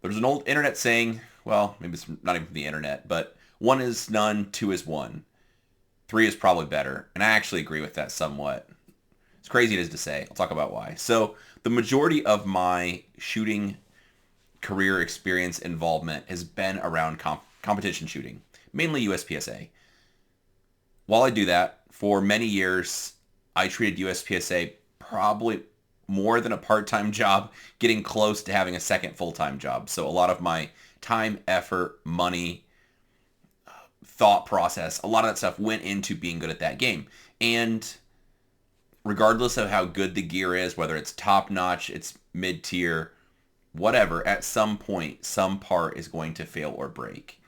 There's an old internet saying, well, maybe it's not even the internet, but one is none, two is one, three is probably better. And I actually agree with that somewhat. It's crazy it is to say. I'll talk about why. So the majority of my shooting career experience involvement has been around competition shooting, mainly USPSA. While I do that, for many years, I treated USPSA probably more than a part-time job, getting close to having a second full-time job. So a lot of my time, effort, money, thought process, a lot of that stuff went into being good at that game. And regardless of how good the gear is, whether it's top-notch, it's mid-tier, whatever, at some point, some part is going to fail or break.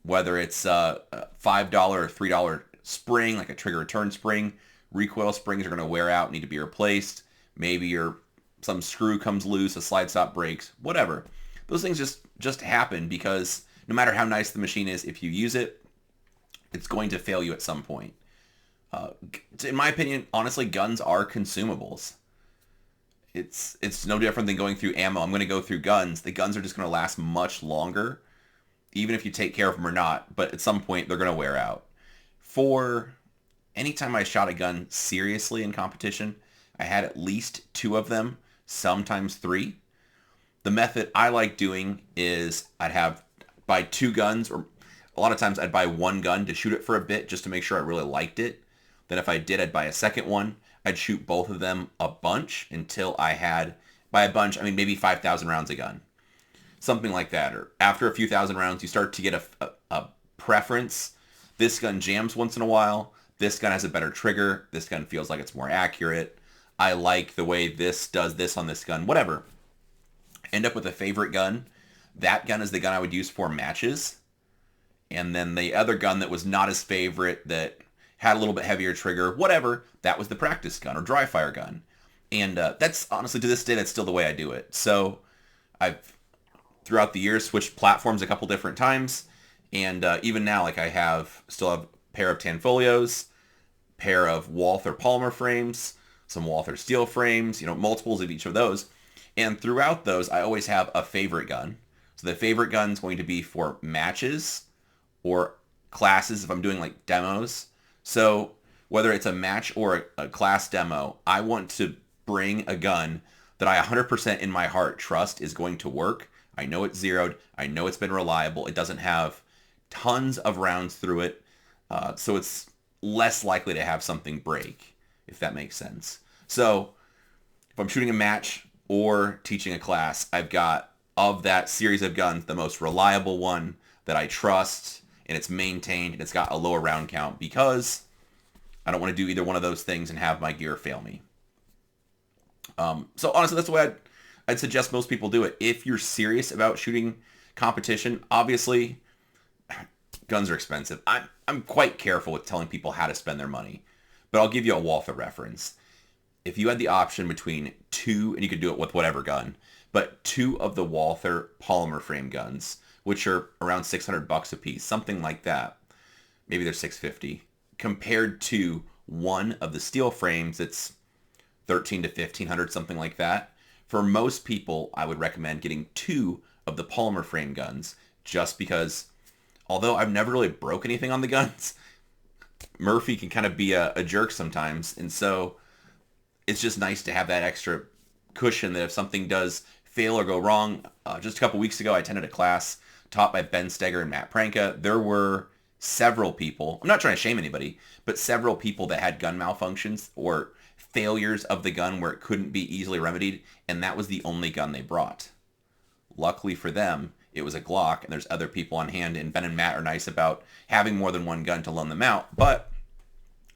Whether it's a $5 or $3 spring, like a trigger return spring, recoil springs are going to wear out, need to be replaced. Maybe some screw comes loose, a slide stop breaks, whatever. Those things just happen because no matter how nice the machine is, if you use it, it's going to fail you at some point. In my opinion, honestly, guns are consumables. It's no different than going through ammo. I'm going to go through guns. The guns are just going to last much longer, even if you take care of them or not. But at some point, they're going to wear out. For anytime I shot a gun seriously in competition, I had at least two of them, sometimes three. The method I like doing is buy two guns, or a lot of times I'd buy one gun to shoot it for a bit just to make sure I really liked it. Then if I did, I'd buy a second one. I'd shoot both of them a bunch until I had, by a bunch, I mean maybe 5,000 rounds a gun. Something like that. Or after a few thousand rounds, you start to get a preference. This gun jams once in a while. This gun has a better trigger. This gun feels like it's more accurate. I like the way this does this on this gun. Whatever. End up with a favorite gun. That gun is the gun I would use for matches. And then the other gun that was not as favorite, that had a little bit heavier trigger, whatever, that was the practice gun or dry fire gun. And that's honestly, to this day, that's still the way I do it. So I've, throughout the years, switched platforms a couple different times. And even now, like still have a pair of Tanfolios, pair of Walther polymer frames, some Walther steel frames, multiples of each of those. And throughout those, I always have a favorite gun. So the favorite gun is going to be for matches or classes if I'm doing like demos. So whether it's a match or a class demo, I want to bring a gun that I 100% in my heart trust is going to work. I know it's zeroed. I know it's been reliable. It doesn't have tons of rounds through it. So it's less likely to have something break, if that makes sense. So if I'm shooting a match or teaching a class, I've got, of that series of guns, the most reliable one that I trust, and it's maintained, and it's got a lower round count because I don't want to do either one of those things and have my gear fail me. So honestly, that's the way I'd suggest most people do it. If you're serious about shooting competition, obviously, guns are expensive. I'm quite careful with telling people how to spend their money, but I'll give you a Walther reference. If you had the option between two, and you could do it with whatever gun, but two of the Walther polymer frame guns, which are around $600 a piece, something like that. Maybe they're $650, compared to one of the steel frames that's $1,300 to $1,500, something like that. For most people, I would recommend getting two of the polymer frame guns, just because, although I've never really broke anything on the guns, Murphy can kind of be a jerk sometimes, and so it's just nice to have that extra cushion that if something does fail or go wrong. Just a couple weeks ago, I attended a class taught by Ben Steger and Matt Pranka. There were several people, I'm not trying to shame anybody, but several people that had gun malfunctions or failures of the gun where it couldn't be easily remedied, and that was the only gun they brought. Luckily for them, it was a Glock, and there's other people on hand, and Ben and Matt are nice about having more than one gun to loan them out, but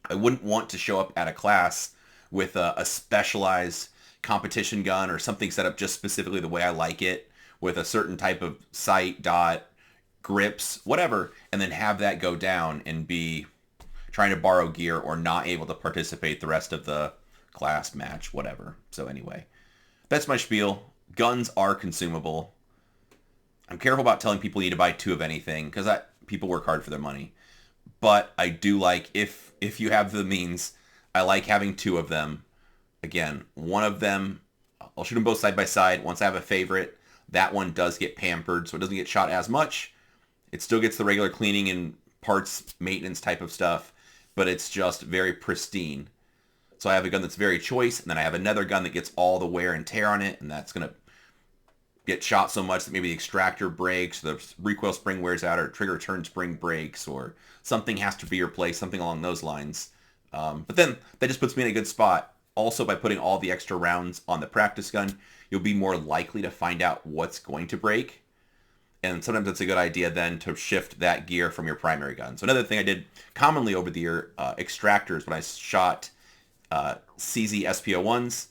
I wouldn't want to show up at a class with a specialized competition gun or something set up just specifically the way I like it, with a certain type of sight, dot, grips, whatever, and then have that go down and be trying to borrow gear or not able to participate the rest of the class, match, whatever. So anyway, that's my spiel. Guns are consumable. I'm careful about telling people you need to buy two of anything because people work hard for their money. But I do like, if you have the means, I like having two of them. Again, one of them, I'll shoot them both side by side. Once I have a favorite, That one does get pampered, so it doesn't get shot as much. It still gets the regular cleaning and parts maintenance type of stuff, but it's just very pristine. So I have a gun that's very choice, and then I have another gun that gets all the wear and tear on it, and that's going to get shot so much that maybe the extractor breaks, the recoil spring wears out, or trigger turn spring breaks, or something has to be replaced, something along those lines. But then that just puts me in a good spot. Also, by putting all the extra rounds on the practice gun, you'll be more likely to find out what's going to break. And sometimes it's a good idea then to shift that gear from your primary gun. So another thing I did commonly over the year, extractors, when I shot CZ SPO1s,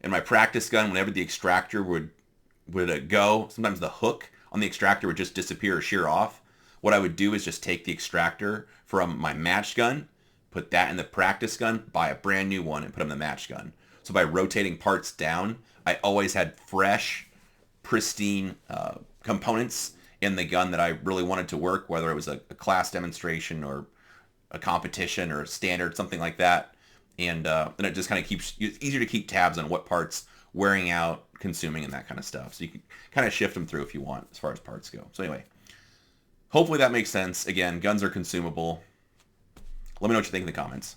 and my practice gun, whenever the extractor would go, sometimes the hook on the extractor would just disappear or shear off. What I would do is just take the extractor from my match gun, put that in the practice gun, buy a brand new one, and put it in the match gun. So by rotating parts down, I always had fresh, pristine components in the gun that I really wanted to work, whether it was a class demonstration or a competition or a standard, something like that. And then it just kind of keeps, it's easier to keep tabs on what parts wearing out, consuming, and that kind of stuff. So you can kind of shift them through if you want as far as parts go. So anyway, hopefully that makes sense. Again, guns are consumable. Let me know what you think in the comments.